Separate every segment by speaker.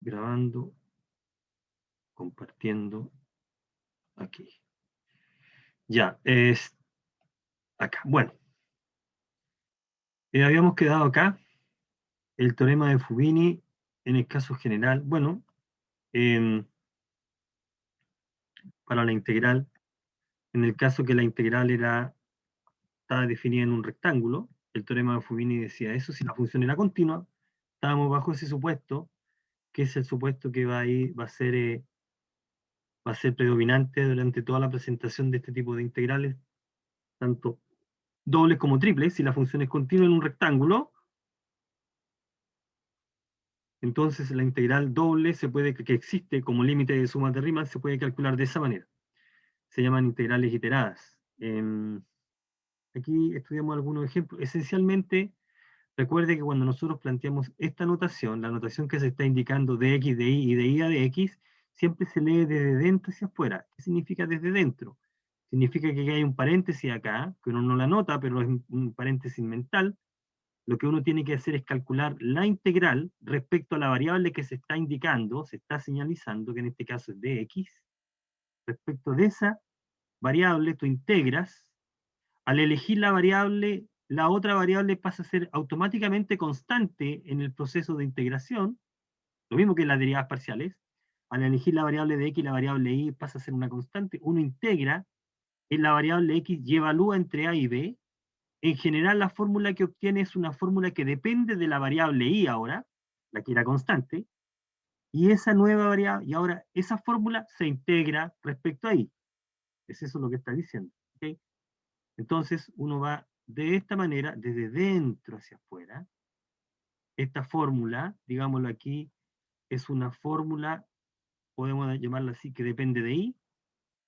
Speaker 1: grabando, compartiendo aquí. Ya, es acá. Bueno, habíamos quedado acá, el teorema de Fubini en el caso general. Bueno, em, para la integral, en el caso que la integral estaba definida en un rectángulo, el teorema de Fubini decía eso, si la función era continua, estábamos bajo ese supuesto, que es el supuesto que va a ser predominante durante toda la presentación de este tipo de integrales, tanto dobles como triples. Si la función es continua en un rectángulo, entonces la integral doble que existe como límite de sumas de Riemann se puede calcular de esa manera. Se llaman integrales iteradas. Aquí estudiamos algunos ejemplos. Esencialmente, recuerde que cuando nosotros planteamos esta notación, la notación que se está indicando de x, de y de y a de x, siempre se lee desde dentro hacia afuera. ¿Qué significa desde dentro? Significa que hay un paréntesis acá, que uno no la nota, pero es un paréntesis mental. Lo que uno tiene que hacer es calcular la integral respecto a la variable que se está indicando, se está señalizando, que en este caso es dx. Respecto de esa variable, tú integras. Al elegir la variable, la otra variable pasa a ser automáticamente constante en el proceso de integración, lo mismo que las derivadas parciales. Al elegir la variable de x, la variable y pasa a ser una constante. Uno integra en la variable x y evalúa entre a y b. En general, la fórmula que obtiene es una fórmula que depende de la variable y ahora, la que era constante, y esa nueva variable, y ahora esa fórmula se integra respecto a y. Es eso lo que está diciendo. ¿Okay? Entonces, uno va de esta manera, desde dentro hacia afuera. Esta fórmula, digámoslo aquí, es una fórmula, podemos llamarla así, que depende de y,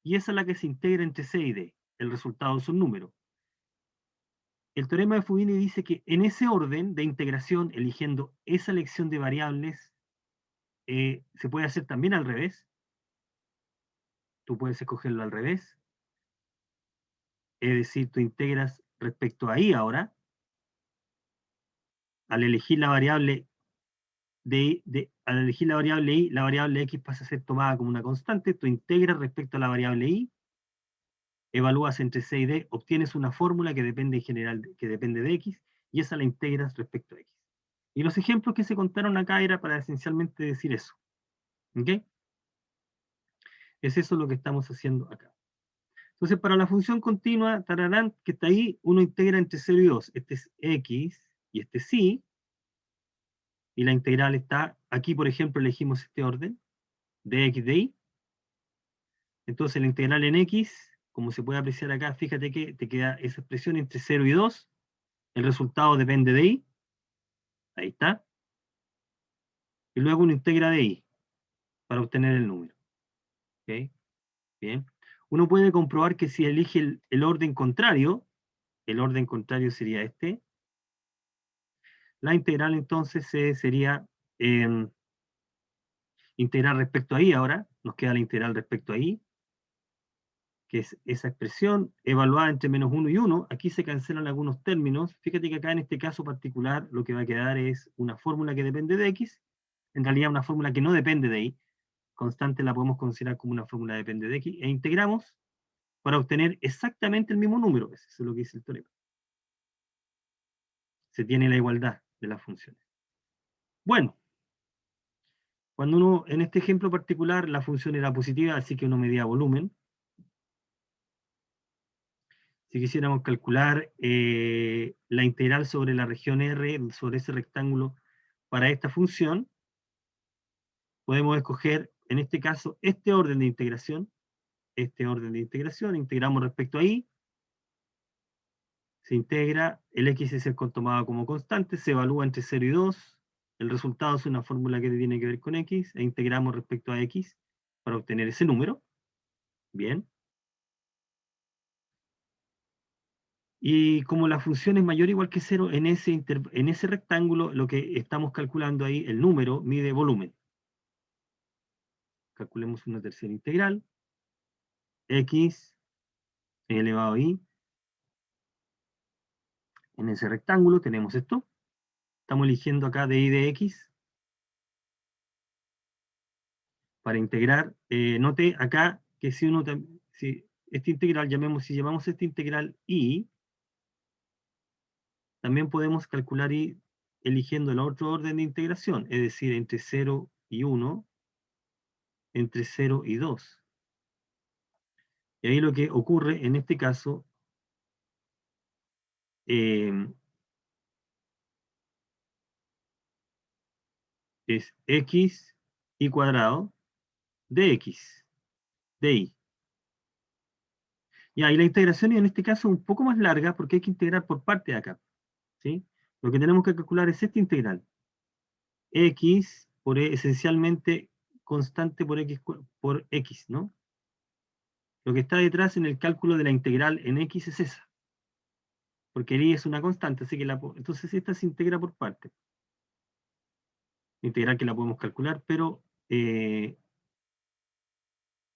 Speaker 1: y esa es la que se integra entre c y d. El resultado es un número. El teorema de Fubini dice que en ese orden de integración, eligiendo esa elección de variables, se puede hacer también al revés. Tú puedes escogerlo al revés. Es decir, tú integras respecto a y ahora. Al elegir la variable al elegir la variable y, la variable x pasa a ser tomada como una constante. Tú integras respecto a la variable y, evalúas entre c y d, obtienes una fórmula que depende en general, que depende de x, y esa la integras respecto a x. Y los ejemplos que se contaron acá era para esencialmente decir eso. ¿Ok? Es eso lo que estamos haciendo acá. Entonces, para la función continua, tararán, que está ahí, uno integra entre 0 y 2. Este es x y este es y. Y la integral está, aquí por ejemplo elegimos este orden, de x de y. Entonces la integral en x, como se puede apreciar acá, fíjate que te queda esa expresión entre 0 y 2. El resultado depende de y. Ahí está. Y luego uno integra de y para obtener el número. ¿Ok? Bien. Uno puede comprobar que si elige el orden contrario sería este. La integral entonces sería integral respecto a y ahora. Nos queda la integral respecto a y, que es esa expresión evaluada entre menos 1 y 1. Aquí se cancelan algunos términos. Fíjate que acá en este caso particular lo que va a quedar es una fórmula que depende de x, en realidad una fórmula que no depende de y. Constante la podemos considerar como una fórmula que depende de x, e integramos para obtener exactamente el mismo número. Eso es lo que dice el teorema. Se tiene la igualdad de las funciones. Bueno, cuando uno, en este ejemplo particular, la función era positiva, así que uno medía volumen. Si quisiéramos calcular la integral sobre la región R, sobre ese rectángulo, para esta función, podemos escoger, en este caso, este orden de integración. Integramos respecto a y, se integra, el x es el tomado como constante, se evalúa entre 0 y 2, el resultado es una fórmula que tiene que ver con x, e integramos respecto a x para obtener ese número. Bien. Y como la función es mayor o igual que 0, en ese rectángulo, lo que estamos calculando ahí, el número, mide volumen. Calculemos una tercera integral, x elevado a y. En ese rectángulo tenemos esto. Estamos eligiendo acá de y de x. para integrar, note acá que si uno, si este integral, si llamamos este integral y, también podemos calcular y eligiendo el otro orden de integración, es decir, entre 0 y 1, entre 0 y 2. Y ahí lo que ocurre en este caso es x y cuadrado de x, de y. Y ahí la integración en este caso es un poco más larga porque hay que integrar por parte de acá. ¿Sí? Lo que tenemos que calcular es este integral. X por esencialmente constante por x, ¿no? Lo que está detrás en el cálculo de la integral en x es esa. Porque el y es una constante, así que entonces esta se integra por parte. Integral que la podemos calcular, pero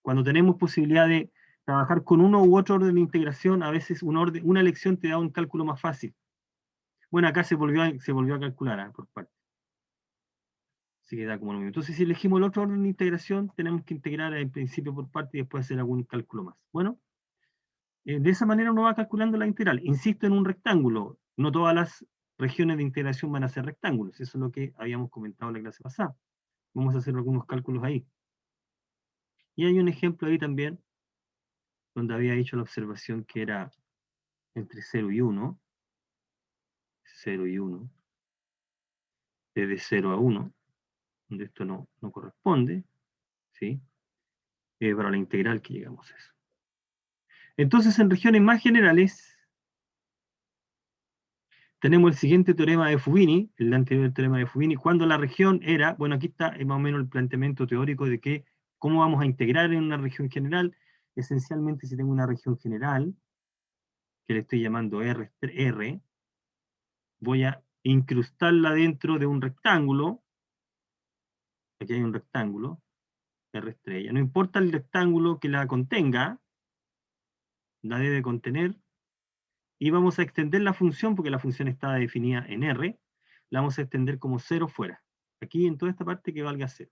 Speaker 1: cuando tenemos posibilidad de trabajar con uno u otro orden de integración, a veces una elección te da un cálculo más fácil. Bueno, acá se volvió a calcular por parte. Así que da como lo mismo. Entonces, si elegimos el otro orden de integración, tenemos que integrar en principio por parte y después hacer algún cálculo más. Bueno, de esa manera uno va calculando la integral. Insisto, en un rectángulo. No todas las regiones de integración van a ser rectángulos. Eso es lo que habíamos comentado en la clase pasada. Vamos a hacer algunos cálculos ahí. Y hay un ejemplo ahí también, donde había hecho la observación que era entre 0 y 1. 0 y 1. Desde 0 a 1. Donde esto no corresponde. ¿Sí? Para la integral que llegamos a eso. Entonces, en regiones más generales, tenemos el siguiente teorema de Fubini, el anterior teorema de Fubini, cuando la región era, bueno, aquí está más o menos el planteamiento teórico de que cómo vamos a integrar en una región general. Esencialmente, si tengo una región general, que le estoy llamando R, voy a incrustarla dentro de un rectángulo. Aquí hay un rectángulo, R estrella. No importa el rectángulo que la contenga, la debe contener. Y vamos a extender la función, porque la función está definida en R, la vamos a extender como 0 fuera. Aquí en toda esta parte que valga 0.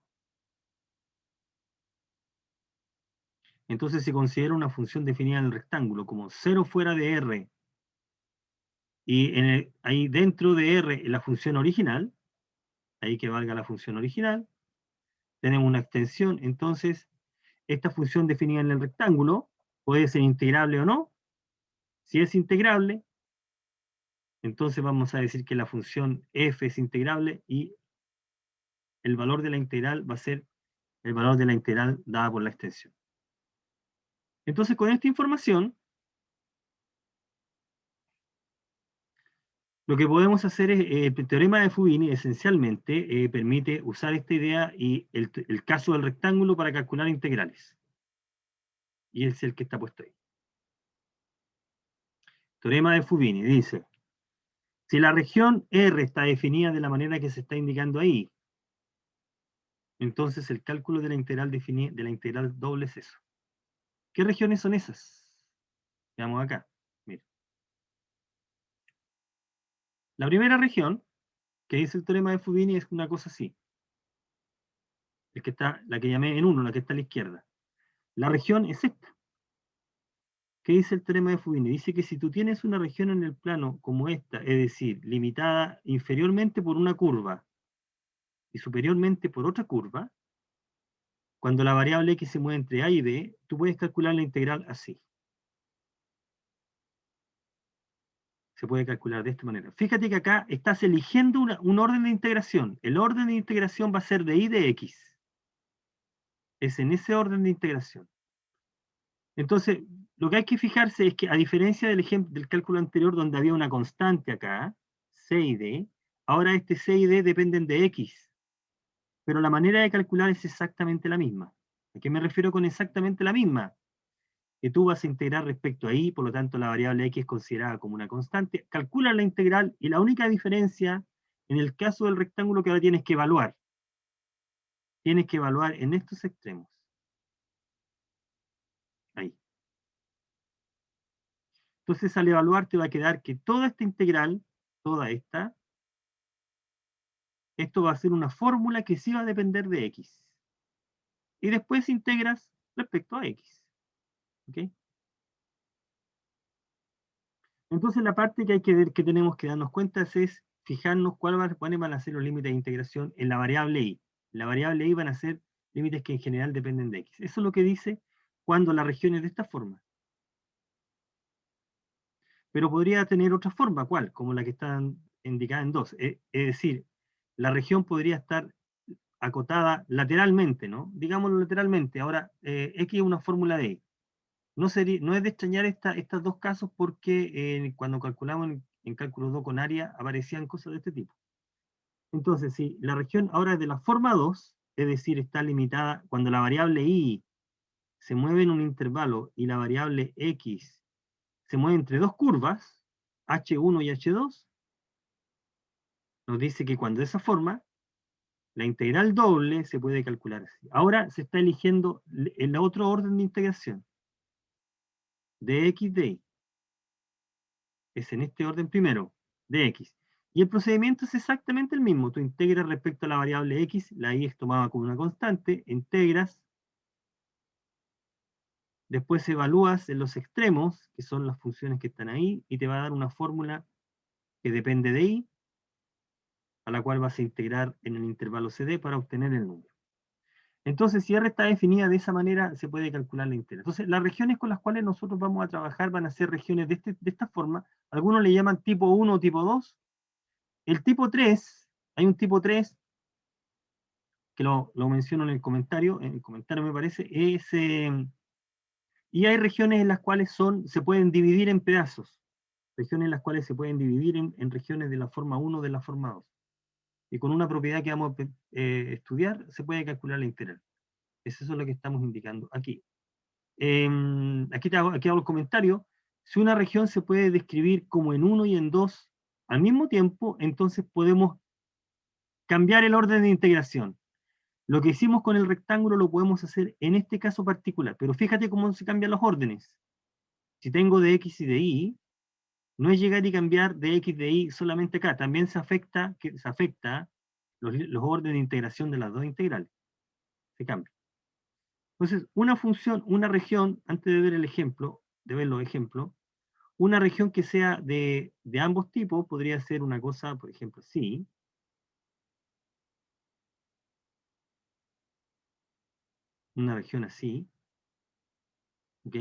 Speaker 1: Entonces se considera una función definida en el rectángulo como 0 fuera de R, y ahí dentro de R la función original, ahí que valga la función original, tenemos una extensión. Entonces esta función definida en el rectángulo puede ser integrable o no. Si es integrable, entonces vamos a decir que la función f es integrable y el valor de la integral va a ser el valor de la integral dada por la extensión. Entonces, con esta información, lo que podemos hacer es, el teorema de Fubini esencialmente permite usar esta idea y el caso del rectángulo para calcular integrales. Y es el que está puesto ahí. Teorema de Fubini dice, si la región R está definida de la manera que se está indicando ahí, entonces el cálculo de la integral doble es eso. ¿Qué regiones son esas? Veamos acá. Mira. La primera región, que dice el teorema de Fubini, es una cosa así. La que llamé en 1, la que está a la izquierda. La región es esta. ¿Qué dice el teorema de Fubini? Dice que si tú tienes una región en el plano como esta, es decir, limitada inferiormente por una curva y superiormente por otra curva, cuando la variable x se mueve entre a y b, tú puedes calcular la integral así. Se puede calcular de esta manera. Fíjate que acá estás eligiendo un orden de integración. El orden de integración va a ser de y de x. Es en ese orden de integración. Entonces, lo que hay que fijarse es que, a diferencia del ejemplo del cálculo anterior, donde había una constante acá, c y d, ahora este c y d dependen de x. Pero la manera de calcular es exactamente la misma. ¿A qué me refiero con exactamente la misma? Que tú vas a integrar respecto a y, por lo tanto la variable x es considerada como una constante, calcula la integral y la única diferencia en el caso del rectángulo que ahora tienes que evaluar en estos extremos. Ahí. Entonces al evaluar te va a quedar que toda esta integral, esto va a ser una fórmula que sí va a depender de x. y después integras respecto a x. ¿Ok? Entonces la parte que hay que ver, que tenemos que darnos cuenta es fijarnos cuáles van a ser los límites de integración en la variable y. En la variable y van a ser límites que en general dependen de x. Eso es lo que dice cuando la región es de esta forma. Pero podría tener otra forma, ¿cuál? Como la que está indicada en 2. Es decir, la región podría estar acotada lateralmente, ¿no? Digámoslo lateralmente. Ahora, x es una fórmula de y. No es de extrañar estos dos casos porque cuando calculamos en cálculo 2 con área aparecían cosas de este tipo. Entonces, si la región ahora es de la forma 2, es decir, está limitada cuando la variable y se mueve en un intervalo y la variable x se mueve entre dos curvas, h1 y h2, nos dice que cuando de esa forma, la integral doble se puede calcular así. Ahora se está eligiendo el otro orden de integración, de x de y. Es en este orden primero, de x. Y el procedimiento es exactamente el mismo. Tú integras respecto a la variable x, la y es tomada como una constante, integras, después evalúas en los extremos, que son las funciones que están ahí, y te va a dar una fórmula que depende de y, a la cual vas a integrar en el intervalo CD para obtener el número. Entonces, si R está definida de esa manera, se puede calcular la integral. Entonces, las regiones con las cuales nosotros vamos a trabajar van a ser regiones de esta forma. Algunos le llaman tipo 1 o tipo 2. El tipo 3, hay un tipo 3, que lo menciono en el comentario me parece, y hay regiones en las cuales se pueden dividir en pedazos. Regiones en las cuales se pueden dividir en regiones de la forma 1 o de la forma 2. Y con una propiedad que vamos a estudiar, se puede calcular la integral. Eso es lo que estamos indicando aquí. Aquí hago el comentario. Si una región se puede describir como en 1 y en 2 al mismo tiempo, entonces podemos cambiar el orden de integración. Lo que hicimos con el rectángulo lo podemos hacer en este caso particular, pero fíjate cómo se cambian los órdenes. Si tengo de x y de y, no es llegar y cambiar de x de y solamente acá, también se afecta los órdenes de integración de las dos integrales. Se cambia. Entonces, una función, una región, antes de ver el ejemplo, de ver los ejemplos, una región que sea de ambos tipos podría ser una cosa, por ejemplo, así. Una región así. ¿Ok?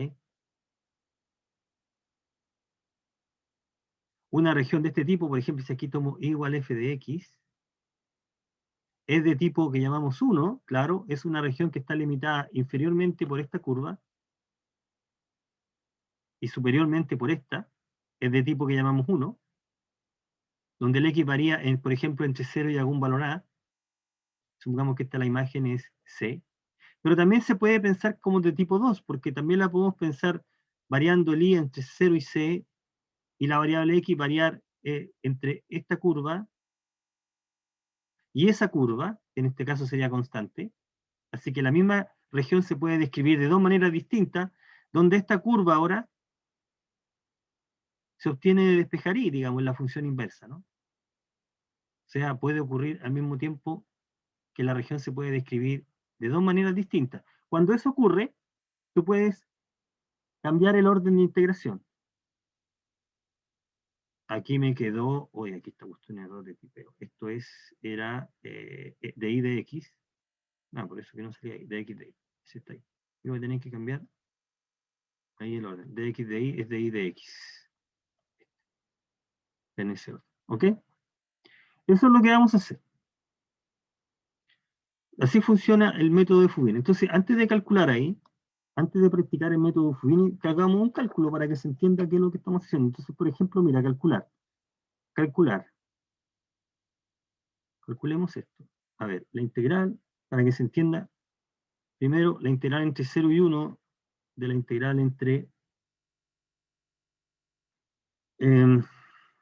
Speaker 1: Una región de este tipo, por ejemplo, si aquí tomo y igual f de x, es de tipo que llamamos 1, claro, es una región que está limitada inferiormente por esta curva y superiormente por esta, es de tipo que llamamos 1, donde el x varía, por ejemplo, entre 0 y algún valor a. Supongamos que esta la imagen es c. Pero también se puede pensar como de tipo 2, porque también la podemos pensar variando el y entre 0 y c, y la variable x variar entre esta curva y esa curva, que en este caso sería constante. Así que la misma región se puede describir de dos maneras distintas, donde esta curva ahora se obtiene de despejar y, digamos, en la función inversa, ¿no? O sea, puede ocurrir al mismo tiempo que la región se puede describir de dos maneras distintas. Cuando eso ocurre, tú puedes cambiar el orden de integración. Aquí me quedó, oye, aquí está justo un error de tipeo. Esto era de y de x. No, por eso que no sería de x de y. Ese está ahí. Yo voy a tener que cambiar ahí el orden. De x de y es de y de x. En ese orden. ¿Ok? Eso es lo que vamos a hacer. Así funciona el método de Fubini. Entonces, antes de calcular ahí, antes de practicar el método Fubini, que hagamos un cálculo para que se entienda qué es lo que estamos haciendo. Entonces, por ejemplo, mira, calcular. Calcular. Calculemos esto. A ver, la integral, para que se entienda, primero la integral entre 0 y 1 de la integral entre,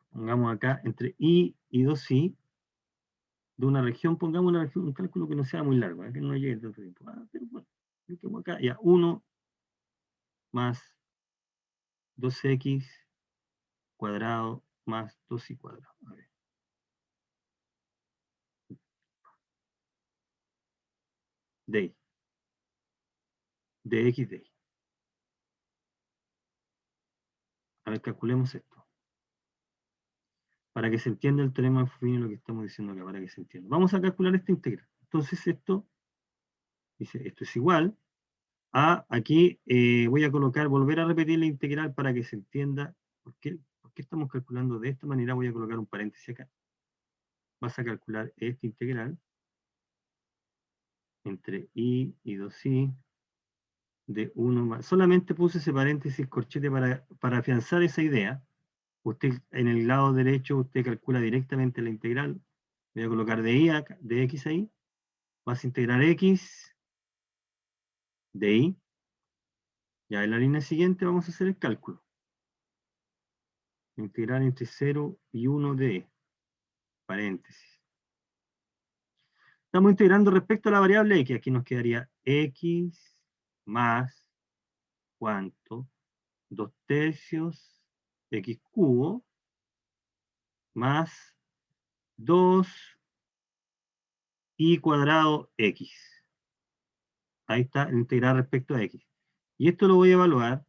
Speaker 1: pongamos acá, entre y 2i, de una región, pongamos una región, un cálculo que no sea muy largo, que no llegue tanto tiempo. Pero bueno, acá, ya, 1 más 2x cuadrado más 2y cuadrado. A ver. De ahí. de x de y. A ver, calculemos esto. Para que se entienda el teorema de Fubini, lo que estamos diciendo acá, para que se entienda. Vamos a calcular esta integral. Entonces esto, dice, esto es igual a, aquí voy a colocar, volver a repetir la integral para que se entienda por qué estamos calculando de esta manera. Voy a colocar un paréntesis acá. Vas a calcular esta integral entre y 2i de 1 más. Solamente puse ese paréntesis corchete para afianzar esa idea. Usted en el lado derecho, usted calcula directamente la integral. Voy a colocar de x ahí. Vas a integrar x de y. Ya en la línea siguiente vamos a hacer el cálculo. Integral entre 0 y 1 de paréntesis. Estamos integrando respecto a la variable x. Aquí nos quedaría x más, ¿cuánto? 2 tercios x cubo más 2 y cuadrado x. Ahí está, integrar respecto a x. Y esto lo voy a evaluar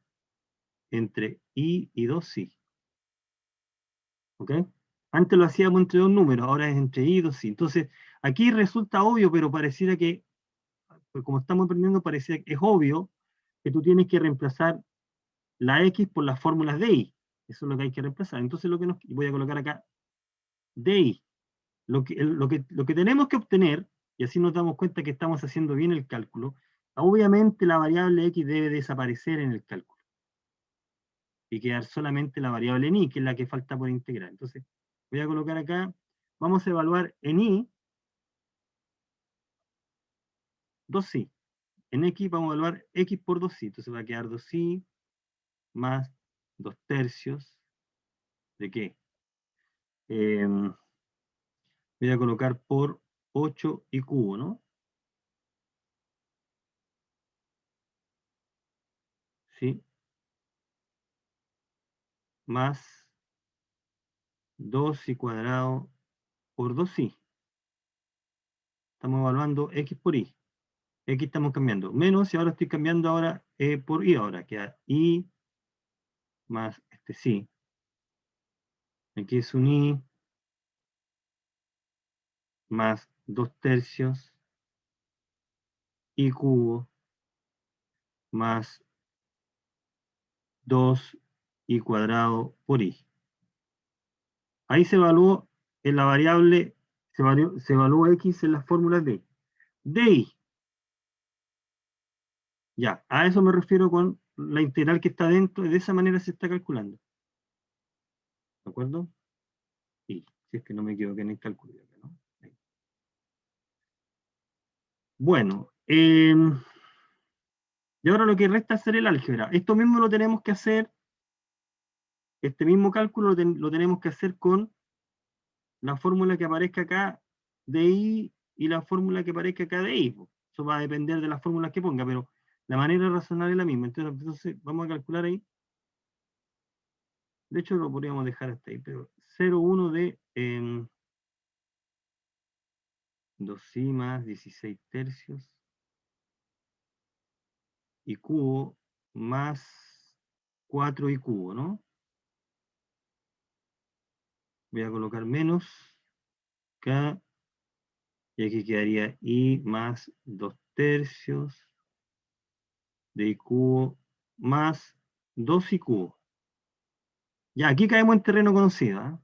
Speaker 1: entre y 2i. ¿Ok? Antes lo hacíamos entre dos números, ahora es entre y 2i. Entonces, aquí resulta obvio, pero pareciera que, pues como estamos aprendiendo, pareciera que es obvio que tú tienes que reemplazar la x por las fórmulas de y. Eso es lo que hay que reemplazar. Entonces, voy a colocar acá de y. Lo que tenemos que obtener, y así nos damos cuenta que estamos haciendo bien el cálculo, obviamente la variable x debe desaparecer en el cálculo y quedar solamente la variable en y, que es la que falta por integrar. Entonces, voy a colocar acá, vamos a evaluar en y 2i. En x vamos a evaluar x por 2i. Entonces va a quedar 2i más 2 tercios de qué? Voy a colocar por 8 y cubo, ¿no? ¿Sí? Más 2i cuadrado por 2i. Estamos evaluando x por y. X estamos cambiando menos y ahora estoy cambiando ahora por y. Ahora queda y más este sí. Aquí es un y más 2 tercios y cubo más 2 y cuadrado por y. Ahí se evaluó en la variable, se evaluó x en las fórmulas de y. Ya, a eso me refiero con la integral que está dentro, y de esa manera se está calculando. ¿De acuerdo? Y si es que no me equivoqué en el cálculo. ¿No? Bueno, y ahora lo que resta es hacer el álgebra. Esto mismo lo tenemos que hacer, este mismo cálculo lo tenemos que hacer con la fórmula que aparezca acá de y la fórmula que aparezca acá de y. Eso va a depender de las fórmulas que ponga, pero la manera de razonar es la misma. Entonces vamos a calcular ahí. De hecho lo podríamos dejar hasta ahí, pero 0,1 de 2i más 16 tercios y cubo más 4 y cubo, ¿no? Voy a colocar menos acá, y aquí quedaría i más 2 tercios de i cubo más 2 i cubo. Ya, aquí caemos en terreno conocido, ¿eh?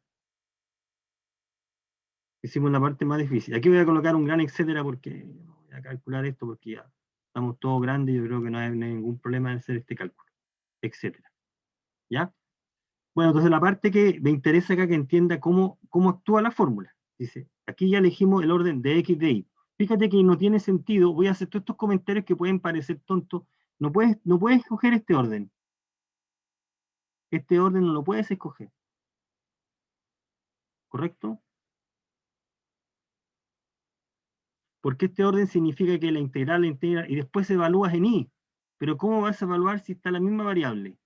Speaker 1: Hicimos la parte más difícil. Aquí voy a colocar un gran etcétera porque voy a calcular esto porque ya estamos todos grandes y yo creo que no hay ningún problema en hacer este cálculo, etcétera. ¿Ya? Bueno, entonces la parte que me interesa acá que entienda cómo actúa la fórmula. Dice, aquí ya elegimos el orden de x de y. Fíjate que no tiene sentido, voy a hacer todos estos comentarios que pueden parecer tontos. No puedes escoger este orden. Este orden no lo puedes escoger. ¿Correcto? Porque este orden significa que la integra y después evalúas en y. Pero ¿cómo vas a evaluar si está la misma variable?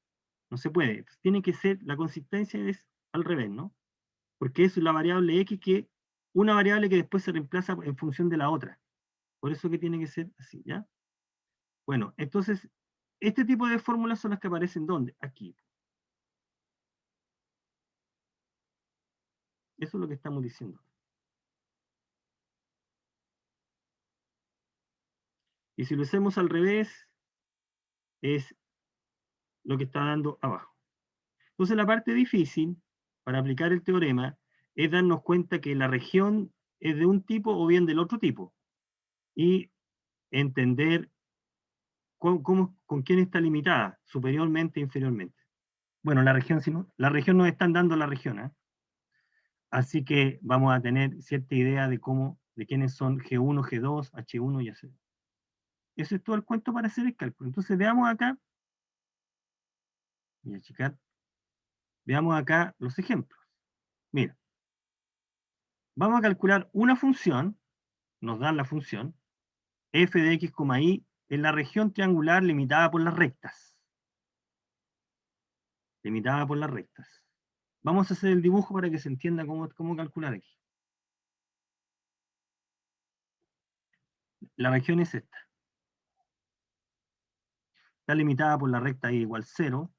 Speaker 1: No se puede. Entonces, tiene que ser, la consistencia es al revés, ¿no? Porque es la variable x una variable que después se reemplaza en función de la otra. Por eso que tiene que ser así, ¿ya? Bueno, entonces este tipo de fórmulas son las que aparecen ¿dónde? Aquí. Eso es lo que estamos diciendo. Y si lo hacemos al revés, es lo que está dando abajo. Entonces la parte difícil para aplicar el teorema es darnos cuenta que la región es de un tipo o bien del otro tipo. Y entender con quién está limitada, superiormente e inferiormente. Bueno, la región, la región nos están dando la región, ¿eh? Así que vamos a tener cierta idea de de quiénes son G1, G2, H1 y así. Eso es todo el cuento para hacer el cálculo. Entonces veamos acá, voy a checar, veamos acá los ejemplos. Mira, vamos a calcular una función, nos dan la función, f de x, y en la región triangular limitada por las rectas. Limitada por las rectas. Vamos a hacer el dibujo para que se entienda cómo calcular aquí. La región es esta. Está limitada por la recta y igual 0,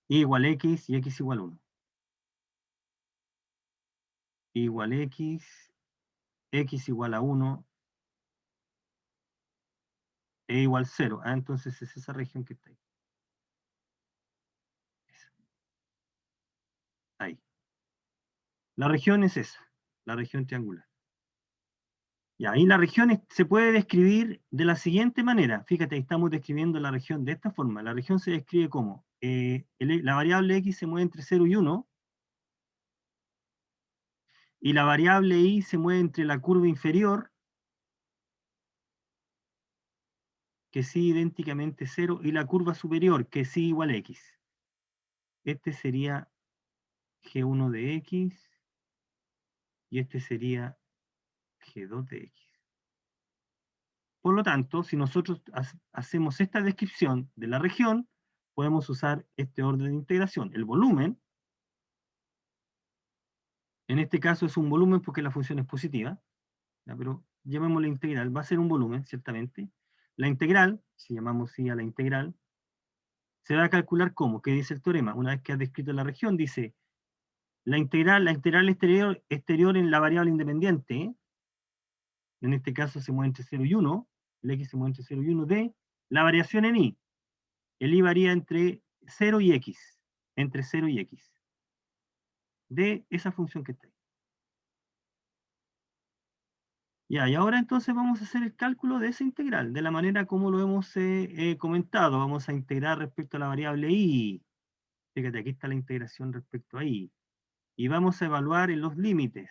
Speaker 1: y igual x y x igual 1. Igual x igual a 1, e igual 0. Ah, entonces es esa región que está ahí. Ahí. La región es esa, la región triangular. Y ahí la región se puede describir de la siguiente manera. Fíjate, estamos describiendo la región de esta forma. La región se describe como la variable x se mueve entre 0 y 1, y la variable y se mueve entre la curva inferior, que sí idénticamente 0, y la curva superior, que sí igual a x. Este sería G1 de x, y este sería G2 de x. Por lo tanto, si nosotros hacemos esta descripción de la región, podemos usar este orden de integración. El volumen, en este caso es un volumen porque la función es positiva, ¿ya? Pero llamémosla integral, va a ser un volumen, ciertamente. La integral, si llamamos así a la integral, se va a calcular como, ¿qué dice el teorema? Una vez que has descrito la región, dice la integral exterior en la variable independiente, ¿eh? En este caso se mueve entre 0 y 1, el x se mueve entre 0 y 1 de la variación en y. El y varía entre 0 y x, entre 0 y x, de esa función que está ahí. Ya, y ahora entonces vamos a hacer el cálculo de esa integral, de la manera como lo hemos comentado. Vamos a integrar respecto a la variable y. Fíjate, aquí está la integración respecto a y. Y vamos a evaluar en los límites.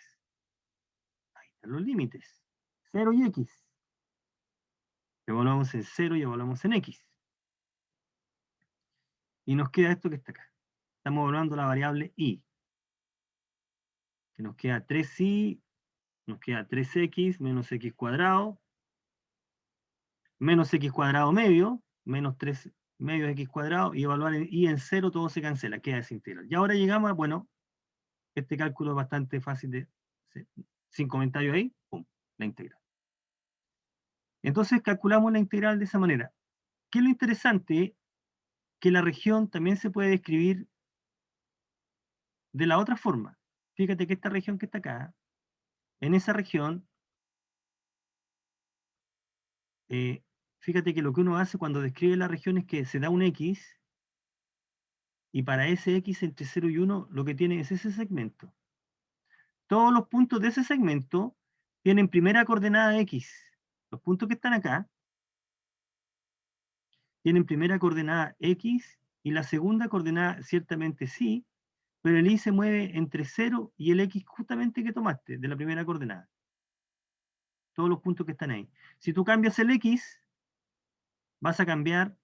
Speaker 1: Ahí están los límites. 0 y x. Evaluamos en 0 y evaluamos en x. Y nos queda esto que está acá. Estamos evaluando la variable y. Que nos queda 3y, nos queda 3x menos x cuadrado, menos x cuadrado medio, menos 3 medio x cuadrado, y evaluar y en 0 todo se cancela, queda esa integral. Y ahora llegamos a, bueno, este cálculo es bastante fácil de, sin comentario ahí, pum, la integral. Entonces calculamos la integral de esa manera. ¿Qué es lo interesante? Que la región también se puede describir de la otra forma. Fíjate que esta región que está acá, en esa región, fíjate que lo que uno hace cuando describe la región es que se da un x, y para ese x entre 0 y 1 lo que tiene es ese segmento. Todos los puntos de ese segmento tienen primera coordenada x. Los puntos que están acá tienen primera coordenada x, y la segunda coordenada ciertamente sí, pero el y se mueve entre 0 y el x justamente que tomaste de la primera coordenada. Todos los puntos que están ahí. Si tú cambias el x, vas a cambiar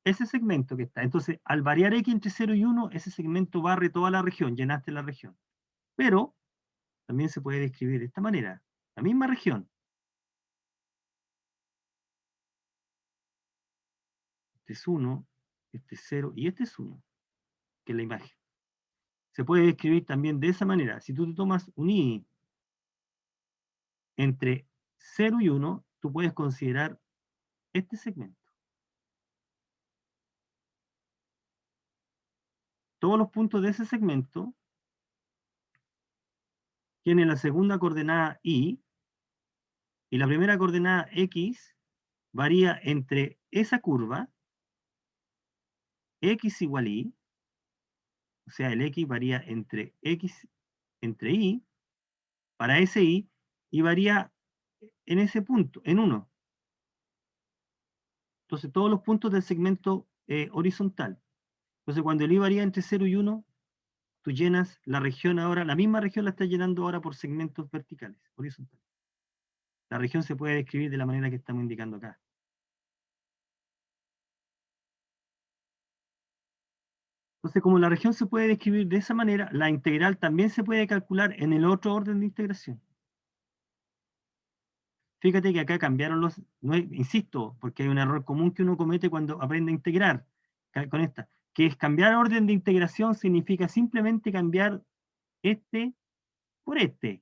Speaker 1: ese segmento que está. Entonces, al variar x entre 0 y 1, ese segmento barre toda la región, llenaste la región. Pero también se puede describir de esta manera. La misma región. Este es 1, este es 0 y este es 1, que es la imagen. Se puede describir también de esa manera. Si tú te tomas un i entre 0 y 1, tú puedes considerar este segmento. todos los puntos de ese segmento tienen la segunda coordenada y la primera coordenada x varía entre esa curva, x igual y, o sea, el x varía entre x, entre y, para ese y varía en ese punto, en 1. Entonces, todos los puntos del segmento horizontal. Entonces, cuando el i varía entre 0 y 1, tú llenas la región ahora, la misma región la estás llenando ahora por segmentos verticales, horizontales. La región se puede describir de la manera que estamos indicando acá. Entonces, como la región se puede describir de esa manera, la integral también se puede calcular en el otro orden de integración. Fíjate que acá cambiaron los, no insisto, porque hay un error común que uno comete cuando aprende a integrar con esta, que es cambiar orden de integración significa simplemente cambiar este por este.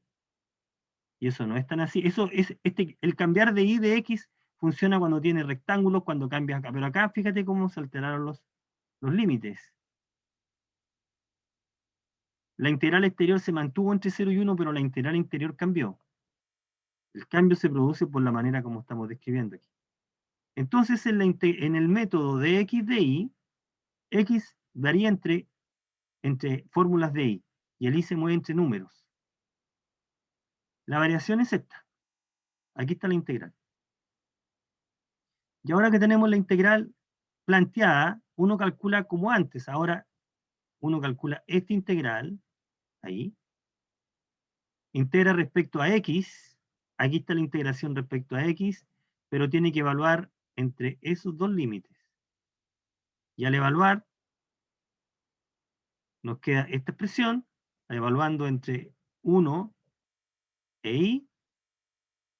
Speaker 1: Y eso no es tan así. Eso es, el cambiar de y de x funciona cuando tiene rectángulos, cuando cambias acá. Pero acá fíjate cómo se alteraron los límites. La integral exterior se mantuvo entre 0 y 1, pero la integral interior cambió. El cambio se produce por la manera como estamos describiendo aquí. Entonces, en el método de x de y, x varía entre fórmulas de y el y se mueve entre números. La variación es esta. Aquí está la integral. Y ahora que tenemos la integral planteada, uno calcula como antes. Ahora uno calcula esta integral, ahí, integra respecto a x, aquí está la integración respecto a x, pero tiene que evaluar entre esos dos límites. Y al evaluar, nos queda esta expresión, evaluando entre 1 e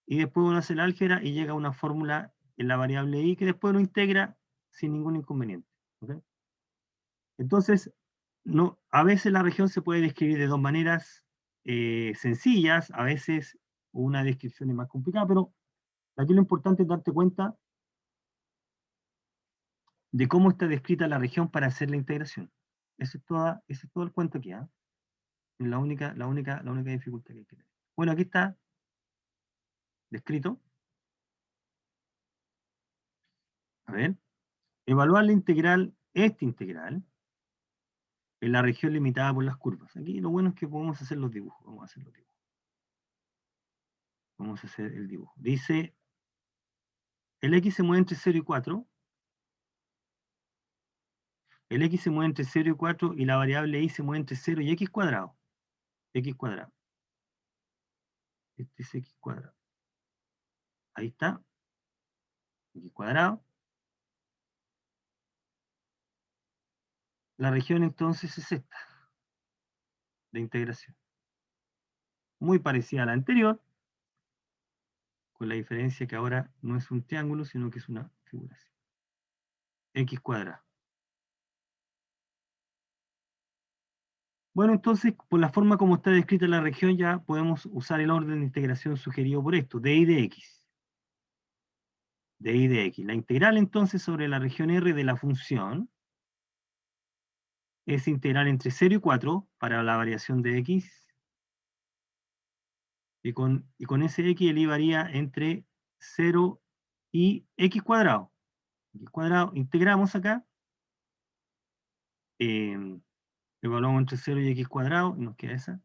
Speaker 1: y después uno hace el álgebra y llega a una fórmula en la variable y que después uno integra sin ningún inconveniente. ¿Okay? Entonces, no, a veces la región se puede describir de dos maneras sencillas, a veces una descripción es más complicada, pero aquí lo importante es darte cuenta de cómo está descrita la región para hacer la integración. Ese es todo el cuento aquí. ¿Eh? Es la única dificultad que hay que tener. Bueno, aquí está descrito. A ver, evaluar la integral, esta integral, en la región limitada por las curvas. Aquí lo bueno es que podemos hacer los dibujos. Vamos a hacer los dibujos. Vamos a hacer el dibujo. Dice, el x se mueve entre 0 y 4. El x se mueve entre 0 y 4 y la variable y se mueve entre 0 y x cuadrado. X cuadrado. Este es x cuadrado. Ahí está. X cuadrado. La región entonces es esta, de integración. Muy parecida a la anterior, con la diferencia que ahora no es un triángulo, sino que es una figuración. X cuadrado. Bueno, entonces, por la forma como está descrita la región, ya podemos usar el orden de integración sugerido por esto, de y de x. De y de x. La integral entonces sobre la región R de la función es integral entre 0 y 4 para la variación de x. Y con ese x el y varía entre 0 y x cuadrado. X cuadrado, integramos acá. Evaluamos entre 0 y x cuadrado y nos queda esa.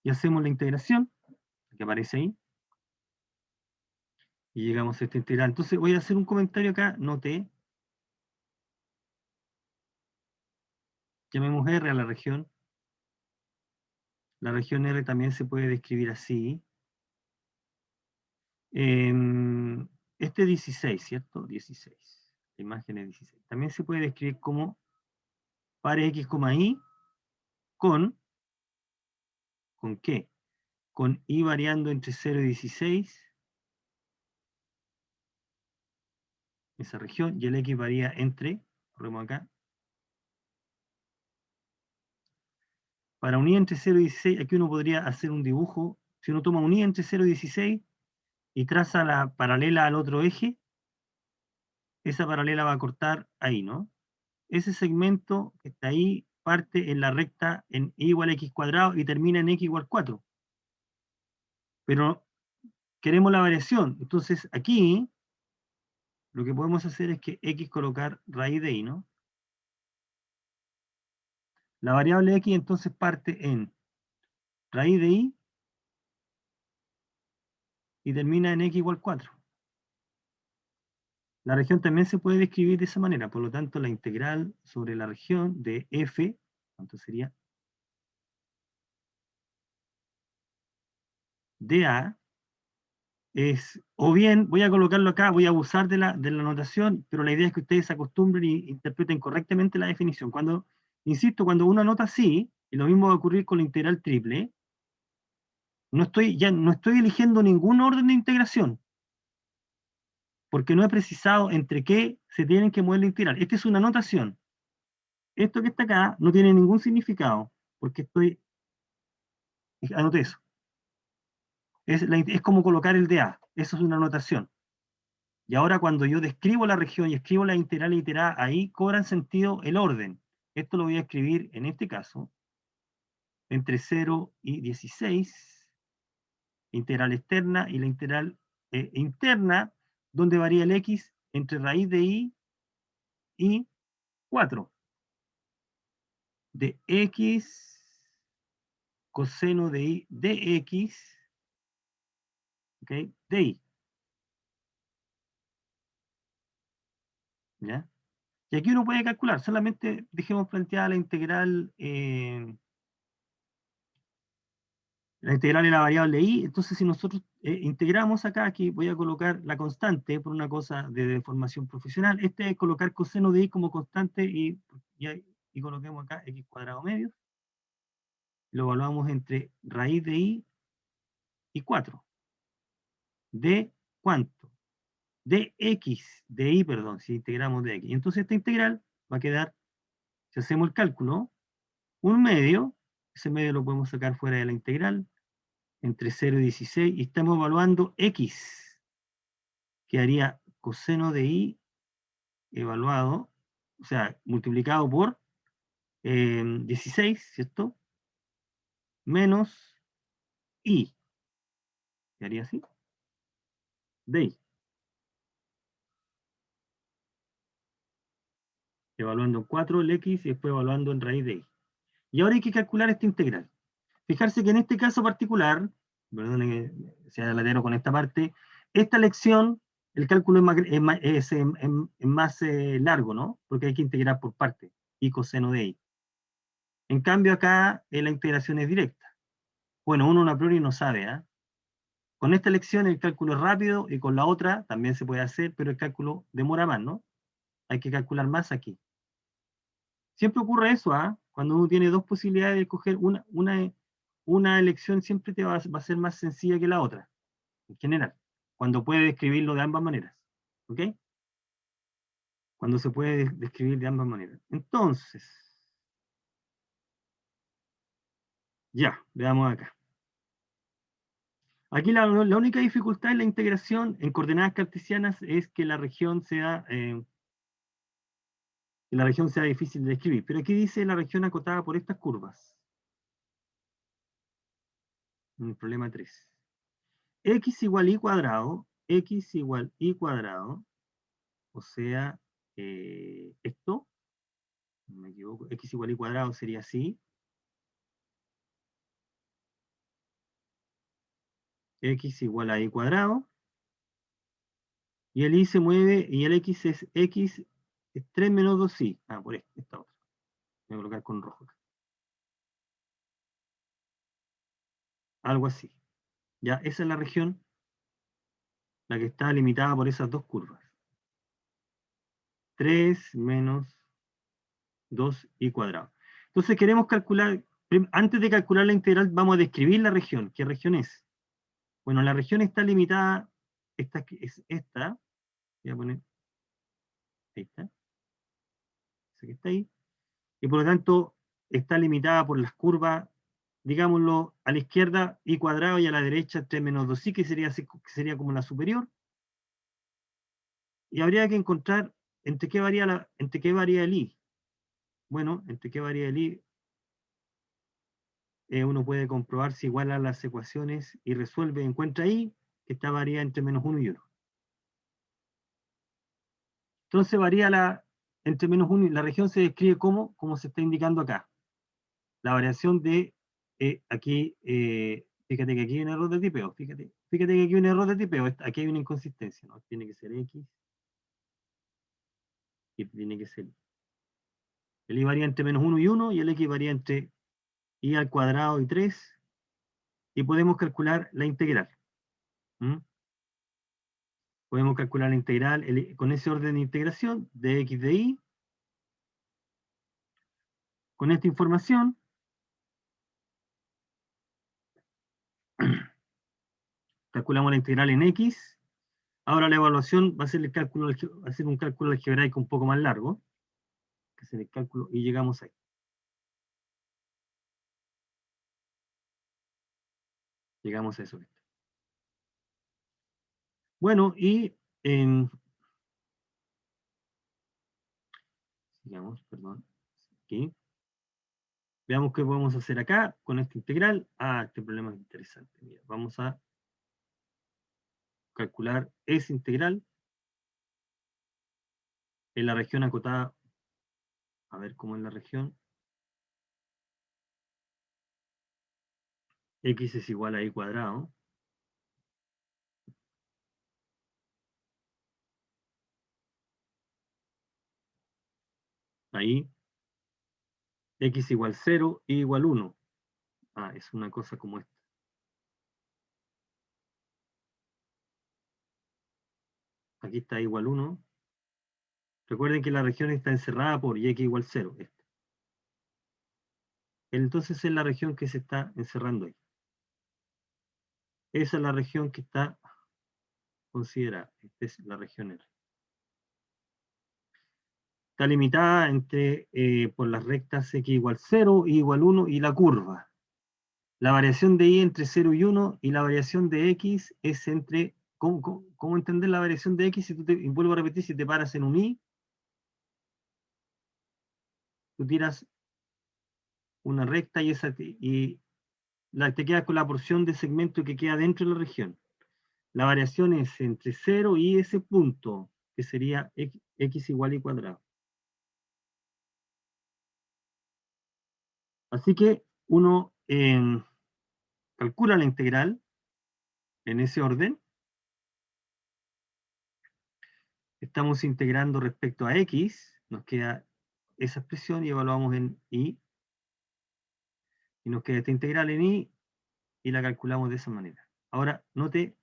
Speaker 1: Y hacemos la integración, que aparece ahí. Y llegamos a esta integral. Entonces voy a hacer un comentario acá, noté. Llamemos R a la región. La región R también se puede describir así. Este 16, ¿cierto? 16. La imagen es 16. También se puede describir como par x, y ¿con qué? Con y variando entre 0 y 16. Esa región. Y el x varía entre, corremos acá. Para un i entre 0 y 16, aquí uno podría hacer un dibujo. Si uno toma un i entre 0 y 16 y traza la paralela al otro eje, esa paralela va a cortar ahí, ¿no? ese segmento que está ahí parte en la recta en y igual a x cuadrado y termina en x igual 4. Pero queremos la variación. Entonces aquí lo que podemos hacer es que x colocar raíz de y, ¿no? La variable x entonces parte en raíz de y termina en x igual 4. La región también se puede describir de esa manera, por lo tanto la integral sobre la región de f, ¿cuánto sería? dA es, o bien, voy a colocarlo acá, voy a abusar de la notación, pero la idea es que ustedes se acostumbren y interpreten correctamente la definición. Cuando, insisto, cuando uno anota así, y lo mismo va a ocurrir con la integral triple, ya no estoy eligiendo ningún orden de integración, porque no he precisado entre qué se tienen que mover la integral. Esta es una notación. Esto que está acá no tiene ningún significado, porque anoté eso. Es como colocar el dA, eso es una notación. Y ahora cuando yo describo la región y escribo la integral y iterada, ahí cobran sentido el orden. Esto lo voy a escribir, en este caso, entre 0 y 16, integral externa, y la integral interna, donde varía el x entre raíz de y 4. De x coseno de y de x, ¿ok? De y. ¿Ya? Y aquí uno puede calcular, solamente dejemos planteada la integral de la variable y, entonces si nosotros integramos acá, aquí voy a colocar la constante por una cosa de formación profesional, este es colocar coseno de y como constante y coloquemos acá x cuadrado medio, lo evaluamos entre raíz de y 4. ¿De cuánto? De x, de y, perdón, si integramos de x. Entonces esta integral va a quedar, si hacemos el cálculo, un medio, ese medio lo podemos sacar fuera de la integral, entre 0 y 16, y estamos evaluando x, que haría coseno de y evaluado, o sea, multiplicado por 16, ¿cierto? Menos y, que haría así, de y. Evaluando en 4 el x y después evaluando en raíz de y. Y ahora hay que calcular esta integral. Fijarse que en este caso particular, perdón que sea latero con esta parte, esta lección, el cálculo es más largo, ¿no? Porque hay que integrar por parte, y coseno de y. En cambio acá la integración es directa. Bueno, uno a priori no sabe, ¿eh? Con esta lección el cálculo es rápido y con la otra también se puede hacer, pero el cálculo demora más, ¿no? Hay que calcular más aquí. Siempre ocurre eso, ¿ah? Cuando uno tiene dos posibilidades de escoger una elección, siempre va a ser más sencilla que la otra, en general, cuando puede describirlo de ambas maneras. ¿Ok? Cuando se puede describir de ambas maneras. Entonces, ya, veamos acá. Aquí la única dificultad en la integración en coordenadas cartesianas es que la región sea difícil de describir. Pero aquí dice la región acotada por estas curvas. En el problema 3. X igual y cuadrado, x igual y cuadrado, o sea, esto, no me equivoco, x igual y cuadrado sería así. X igual a y cuadrado. Y el y se mueve, y el x es 3 menos 2y. Ah, por esta otra. Voy a colocar con rojo acá. Algo así. Ya, esa es la región, la que está limitada por esas dos curvas. 3 menos 2y cuadrado. Entonces queremos calcular, antes de calcular la integral, vamos a describir la región. ¿Qué región es? Bueno, la región está limitada, esta es esta, voy a poner, ahí está, esa que está ahí, y por lo tanto está limitada por las curvas, digámoslo, a la izquierda y cuadrado y a la derecha 3 menos 2y, que sería como la superior, y habría que encontrar entre qué varía el y. Bueno, ¿entre qué varía el I? Uno puede comprobar si iguala las ecuaciones y resuelve, encuentra I, que está variada entre -1 y 1. Entonces varía entre -1 y la región se describe como se está indicando acá. La variación de, aquí, fíjate que aquí hay un error de tipeo, fíjate que aquí hay un error de tipeo, aquí hay una inconsistencia, ¿no? Tiene que ser X, y tiene que ser el I varía entre -1 y 1, y el X varía entre I al cuadrado y 3, y podemos calcular la integral. ¿Mm? Podemos calcular la integral con ese orden de integración de X de Y. Con esta información, calculamos la integral en X. Ahora la evaluación va a ser, va a ser un cálculo algebraico un poco más largo, que es el cálculo, y llegamos ahí. Llegamos a eso. Bueno, y sigamos, perdón, aquí. Veamos qué podemos hacer acá con esta integral. Este problema es interesante. Mira, vamos a calcular esa integral en la región acotada. A ver cómo es la región. X es igual a Y cuadrado. Ahí, X igual 0, Y igual 1. Es una cosa como esta. Aquí está igual 1. Recuerden que la región está encerrada por Y igual 0. Entonces es la región que se está encerrando ahí. Esa es la región que está considerada. Esta es la región R. Está limitada por las rectas X igual 0, Y igual 1 y la curva. La variación de Y entre 0 y 1 y la variación de X es entre... ¿Cómo entender la variación de X? Y vuelvo a repetir, si te paras en un Y, tú tiras una recta y te quedas con la porción de segmento que queda dentro de la región. La variación es entre 0 y ese punto, que sería X igual Y cuadrado. Así que uno calcula la integral en ese orden. Estamos integrando respecto a X, nos queda esa expresión y evaluamos en Y. Y nos queda esta integral en Y y la calculamos de esa manera. Ahora, note,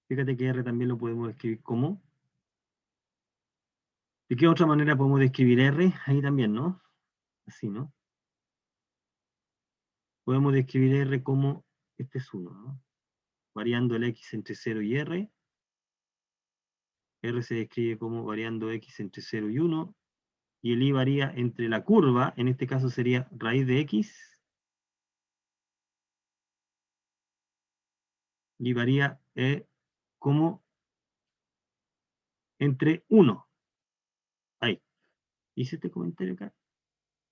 Speaker 1: fíjate que R también lo podemos escribir como. ¿De qué otra manera podemos describir R? Ahí también, ¿no? Así, ¿no? Podemos describir R como, este es 1, ¿no? Variando el X entre 0 y R. R se describe como variando X entre 0 y 1. Y el I varía entre la curva, en este caso sería raíz de X, y varía como entre 1. Ahí. ¿Hice este comentario acá?